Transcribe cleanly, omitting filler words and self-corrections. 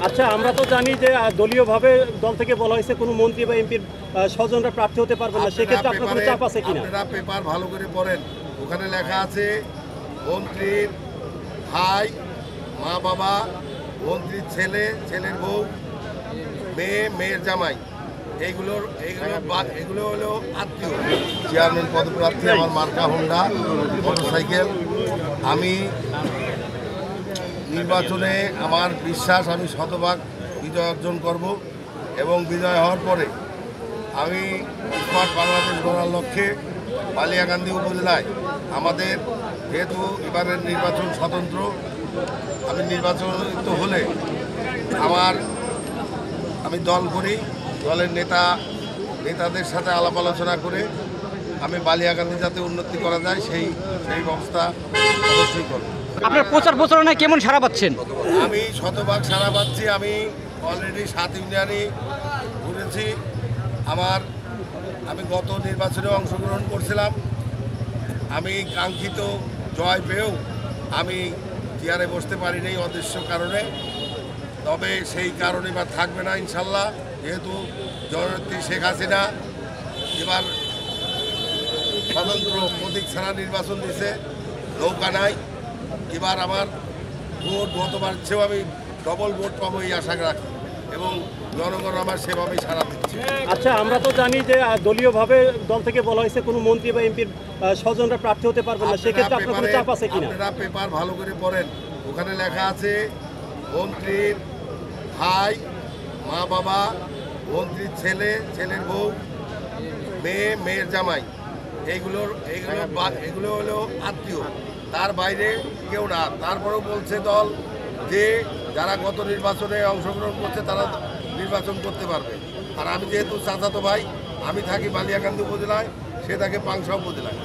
আচ্ছা, আমরা তো জানি যে দলীয়ভাবে দল থেকে বলা হয়েছে কোনো মন্ত্রী বা এমপির স্বজনরা প্রার্থী হতে পারবেন না, সেক্ষেত্রে আপনার কোনো চাপ আছে কিনা? আপনারা পেপার ভালো করে পড়েন, ওখানে লেখা আছে মন্ত্রীর ভাই, মা বাবা, মন্ত্রীর ছেলে, ছেলের বউ, মেয়ে, মেয়ের জামাই, এগুলো হলো আত্মীয়। চেয়ারম্যান পদপ্রার্থী, আমার মার্কা হোন্ডা মোটরসাইকেল। আমি নির্বাচনে আমার বিশ্বাস আমি শতভাগ বিজয় অর্জন করব এবং বিজয় হওয়ার পরে আমি স্মার্ট বাংলাদেশ গড়ার লক্ষ্যে বালিয়াকান্দি উপজেলায় আমাদের যেহেতু এবারের নির্বাচন স্বতন্ত্র, আমি নির্বাচিত হলে আমি দল করি, দলের নেতাদের সাথে আলাপ আলোচনা করে আমি বালিয়াকান্দি যাতে উন্নতি করা যায় সেই ব্যবস্থা অবশ্যই করব। আপনার প্রচার প্রচারণায় কেমন সাড়া পাচ্ছেন? আমি শতভাগ সাড়া পাচ্ছি। আমি অলরেডি 7 ইউনিয়নে ঘুরেছি। আমি গত নির্বাচনে অংশগ্রহণ করছিলাম। আমি কাঙ্ক্ষিত জয় পেয়েও আমি চেয়ারে বসতে পারিনি অদৃশ্য কারণে। তবে সেই কারণে বা থাকবে না ইনশাল্লাহ, যেহেতু জননেত্রী শেখ হাসিনা এবার স্বতন্ত্র প্রতীক ছাড়া নির্বাচন দিছে, নৌকা নাই। এবার আমার ভোট গতবার চেয়েও আমি ডবল ভোট পাবো এই আশা রাখি এবং জনগণ আমার সেভাবেই সাড়া দিচ্ছে। আচ্ছা, আমরা তো জানি যে দলীয়ভাবে দল থেকে বলা হয়েছে কোনো মন্ত্রী বা এমপির স্বজনরা প্রার্থী হতে পারবেন না, সেক্ষেত্রে আপনার কোনো চাপ আছে কিনা? আপনারা পেপার ভালো করে পড়েন, ওখানে লেখা আছে মন্ত্রীর ভাই, মা বাবা, মন্ত্রীর ছেলে, ছেলের বউ, মেয়ে, মেয়ের জামাই, এগুলো হলো আত্মীয়, তার বাইরে কেউ না। তারপরেও বলছে দল যে যারা গত নির্বাচনে অংশগ্রহণ করছে তারা নির্বাচন করতে পারবে। আর আমি যেহেতু চাচাতো ভাই, আমি থাকি বালিয়াকান্দি উপজেলায়, সে থাকে পাংশা উপজেলায়।